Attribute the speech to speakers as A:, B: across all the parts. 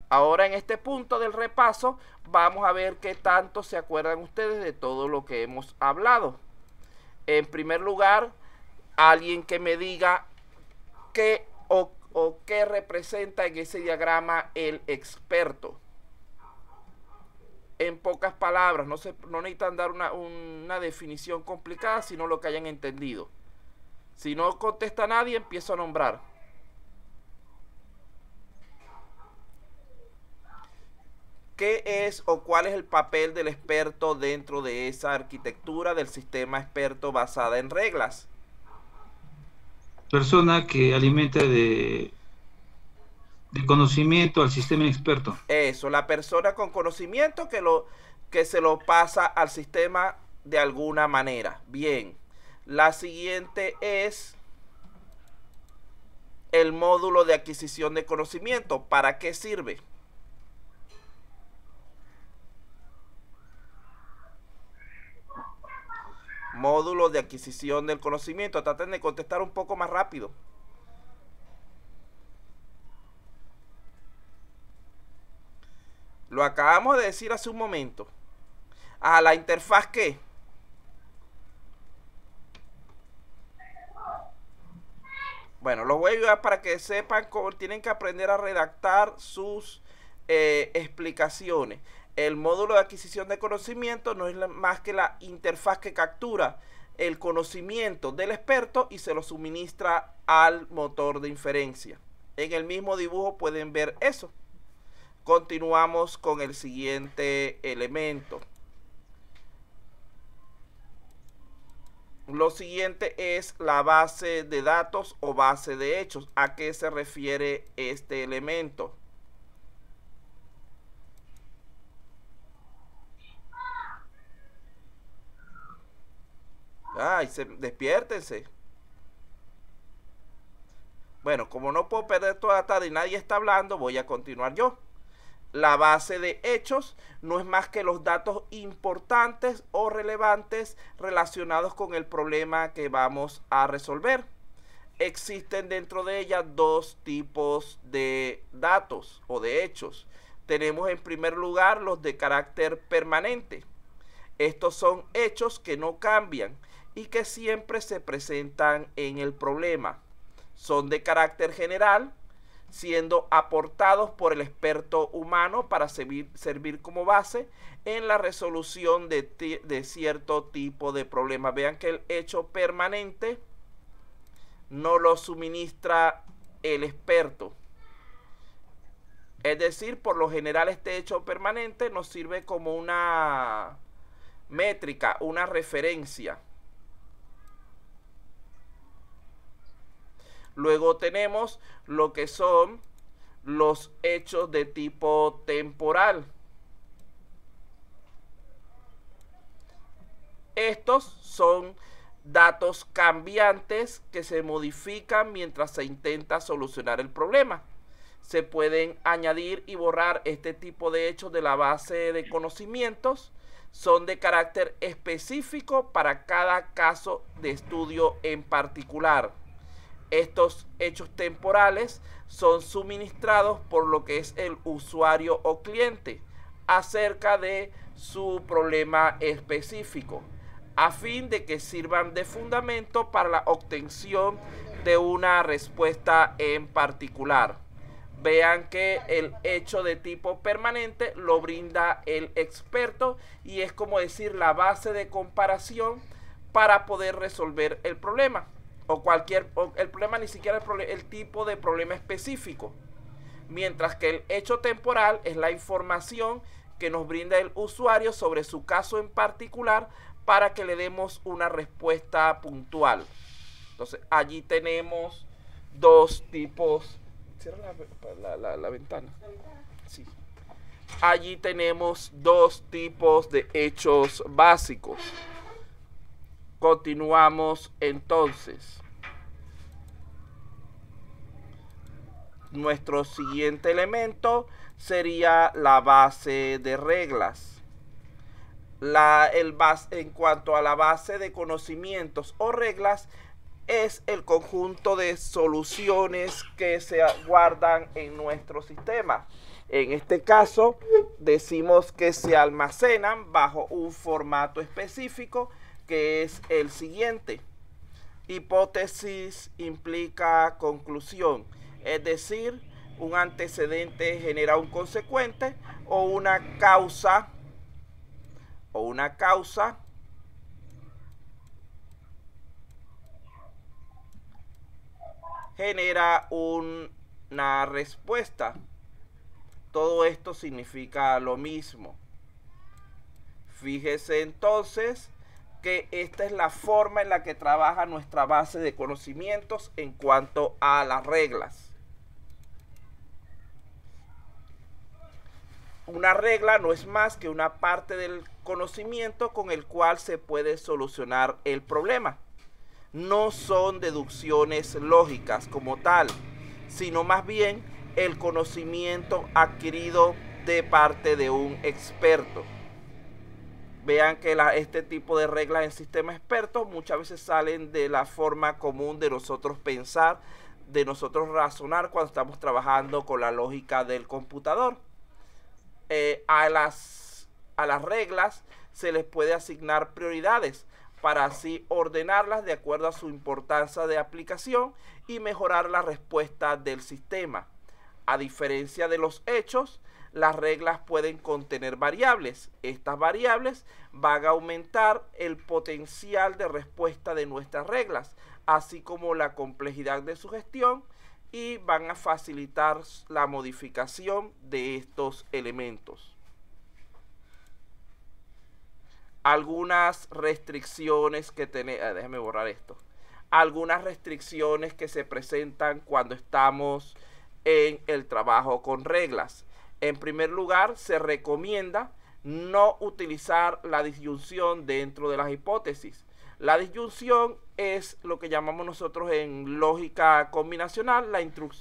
A: Ahora en este punto del repaso vamos a ver qué tanto se acuerdan ustedes de todo lo que hemos hablado. En primer lugar, alguien que me diga qué o qué representa en ese diagrama el experto. En pocas palabras, no necesitan dar una definición complicada, sino lo que hayan entendido. Si no contesta nadie, empiezo a nombrar. ¿Qué es o cuál es el papel del experto dentro de esa arquitectura del sistema experto basada en reglas?
B: Persona que alimenta de conocimiento al sistema experto.
A: Eso, la persona con conocimiento que se lo pasa al sistema de alguna manera. Bien, la siguiente es el módulo de adquisición de conocimiento. ¿Para qué sirve? Módulo de adquisición del conocimiento. Traten de contestar un poco más rápido. Lo acabamos de decir hace un momento. ¿A la interfaz qué? Bueno, los voy a ayudar para que sepan cómo tienen que aprender a redactar sus explicaciones. El módulo de adquisición de conocimiento no es más que la interfaz que captura el conocimiento del experto y se lo suministra al motor de inferencia. En el mismo dibujo pueden ver eso. Continuamos con el siguiente elemento. Lo siguiente es la base de datos o base de hechos. ¿A qué se refiere este elemento? Ay, despiértense. Bueno, como no puedo perder toda la tarde y nadie está hablando, voy a continuar yo. La base de hechos no es más que los datos importantes o relevantes relacionados con el problema que vamos a resolver. Existen dentro de ella dos tipos de datos o de hechos. Tenemos en primer lugar los de carácter permanente. Estos son hechos que no cambian y que siempre se presentan en el problema. Son de carácter general, siendo aportados por el experto humano para servir como base en la resolución de cierto tipo de problemas. Vean que el hecho permanente no lo suministra el experto. Es decir, por lo general este hecho permanente nos sirve como una métrica, una referencia. Luego tenemos lo que son los hechos de tipo temporal. Estos son datos cambiantes que se modifican mientras se intenta solucionar el problema. Se pueden añadir y borrar este tipo de hechos de la base de conocimientos. Son de carácter específico para cada caso de estudio en particular. Estos hechos temporales son suministrados por lo que es el usuario o cliente acerca de su problema específico, a fin de que sirvan de fundamento para la obtención de una respuesta en particular. Vean que el hecho de tipo permanente lo brinda el experto y es como decir la base de comparación para poder resolver el problema. O el problema ni siquiera el tipo de problema específico. Mientras que el hecho temporal es la información que nos brinda el usuario sobre su caso en particular para que le demos una respuesta puntual. Entonces, allí tenemos dos tipos. Cierra la ventana. Sí. Allí tenemos dos tipos de hechos básicos. Continuamos entonces. Nuestro siguiente elemento sería la base de reglas. En cuanto a la base de conocimientos o reglas, es el conjunto de soluciones que se guardan en nuestro sistema. En este caso, decimos que se almacenan bajo un formato específico que es el siguiente. Hipótesis implica conclusión, es decir, un antecedente genera un consecuente o una causa genera una respuesta. Todo esto significa lo mismo. Fíjese entonces que esta es la forma en la que trabaja nuestra base de conocimientos en cuanto a las reglas. Una regla no es más que una parte del conocimiento con el cual se puede solucionar el problema. No son deducciones lógicas como tal, sino más bien el conocimiento adquirido de parte de un experto. Vean que este tipo de reglas en sistemas expertos muchas veces salen de la forma común de nosotros pensar, de nosotros razonar cuando estamos trabajando con la lógica del computador. A las reglas se les puede asignar prioridades para así ordenarlas de acuerdo a su importancia de aplicación y mejorar la respuesta del sistema. A diferencia de los hechos, las reglas pueden contener variables. Estas variables van a aumentar el potencial de respuesta de nuestras reglas, así como la complejidad de su gestión, y van a facilitar la modificación de estos elementos. Algunas restricciones que tenemos, déjeme borrar esto. Algunas restricciones que se presentan cuando estamos en el trabajo con reglas. En primer lugar, se recomienda no utilizar la disyunción dentro de las hipótesis. La disyunción es lo que llamamos nosotros en lógica combinacional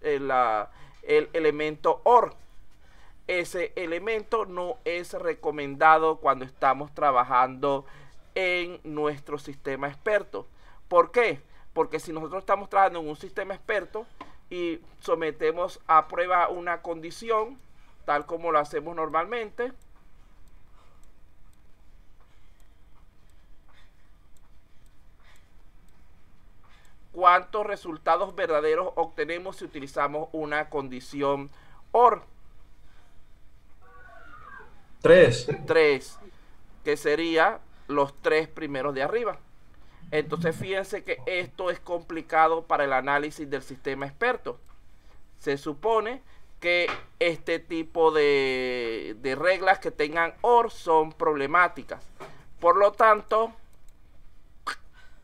A: el elemento OR. Ese elemento no es recomendado cuando estamos trabajando en nuestro sistema experto. ¿Por qué? Porque si nosotros estamos trabajando en un sistema experto y sometemos a prueba una condición, tal como lo hacemos normalmente, ¿cuántos resultados verdaderos obtenemos si utilizamos una condición OR? 3, que sería los 3 primeros de arriba. Entonces fíjense que esto es complicado para el análisis del sistema experto. Se supone que este tipo de reglas que tengan OR son problemáticas. Por lo tanto,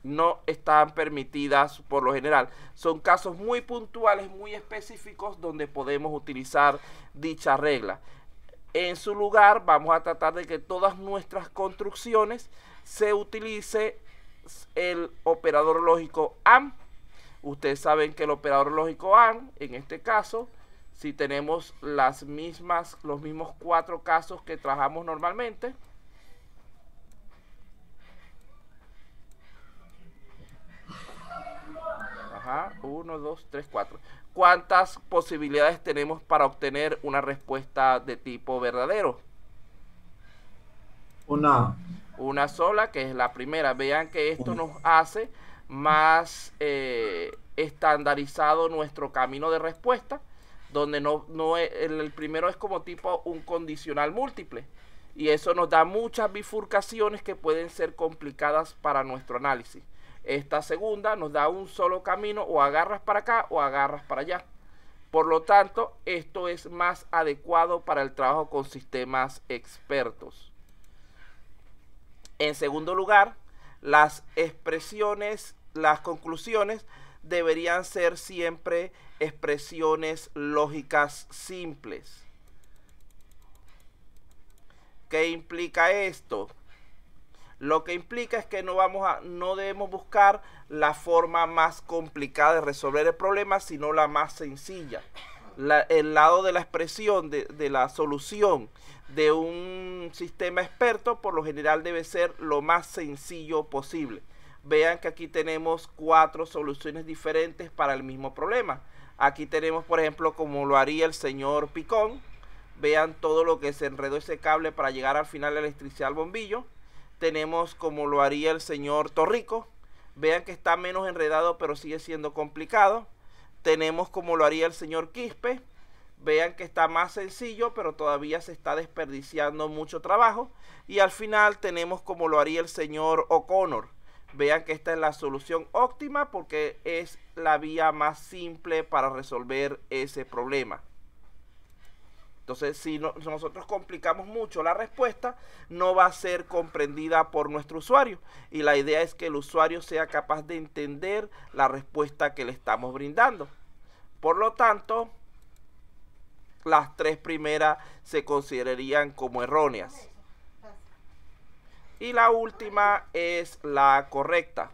A: no están permitidas por lo general. Son casos muy puntuales, muy específicos, donde podemos utilizar dicha regla. En su lugar, vamos a tratar de que todas nuestras construcciones se utilice el operador lógico AND. Ustedes saben que el operador lógico AND, en este caso, si tenemos los mismos 4 casos que trabajamos normalmente, ajá, 1, 2, 3, 4. ¿Cuántas posibilidades tenemos para obtener una respuesta de tipo verdadero? Una sola, que es la primera. Vean que esto nos hace más estandarizado nuestro camino de respuesta, donde el primero es como tipo un condicional múltiple, y eso nos da muchas bifurcaciones que pueden ser complicadas para nuestro análisis. Esta segunda nos da un solo camino, o agarras para acá o agarras para allá. Por lo tanto, esto es más adecuado para el trabajo con sistemas expertos. En segundo lugar, las conclusiones deberían ser siempre expresiones lógicas simples. ¿Qué implica esto? Lo que implica es que no debemos buscar la forma más complicada de resolver el problema, sino la más sencilla. El lado de la expresión de la solución de un sistema experto, por lo general, debe ser lo más sencillo posible. Vean que aquí tenemos 4 soluciones diferentes para el mismo problema. Aquí tenemos, por ejemplo, como lo haría el señor Picón, Vean todo lo que se enredó ese cable para llegar al final de la electricidad al bombillo. Tenemos como lo haría el señor Torrico. Vean que está menos enredado, pero sigue siendo complicado. Tenemos como lo haría el señor Quispe. Vean que está más sencillo, pero todavía se está desperdiciando mucho trabajo. Y al final tenemos como lo haría el señor O'Connor. Vean que esta es la solución óptima porque es la vía más simple para resolver ese problema. Entonces, si nosotros complicamos mucho la respuesta, no va a ser comprendida por nuestro usuario. Y la idea es que el usuario sea capaz de entender la respuesta que le estamos brindando. Por lo tanto, las 3 primeras se considerarían como erróneas. Y la última es la correcta.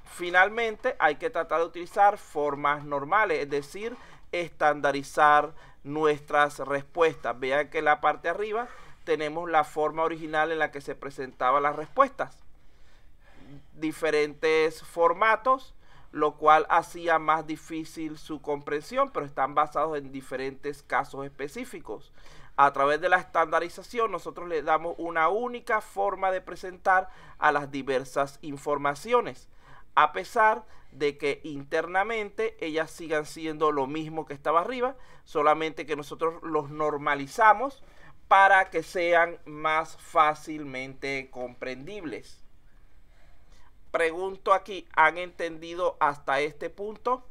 A: Finalmente, hay que tratar de utilizar formas normales, es decir, estandarizar nuestras respuestas. Vean que en la parte de arriba tenemos la forma original en la que se presentaban las respuestas. Diferentes formatos, lo cual hacía más difícil su comprensión, pero están basados en diferentes casos específicos. A través de la estandarización, nosotros le damos una única forma de presentar a las diversas informaciones, a pesar de que internamente ellas sigan siendo lo mismo que estaba arriba, solamente que nosotros los normalizamos para que sean más fácilmente comprendibles. Pregunto aquí, ¿han entendido hasta este punto?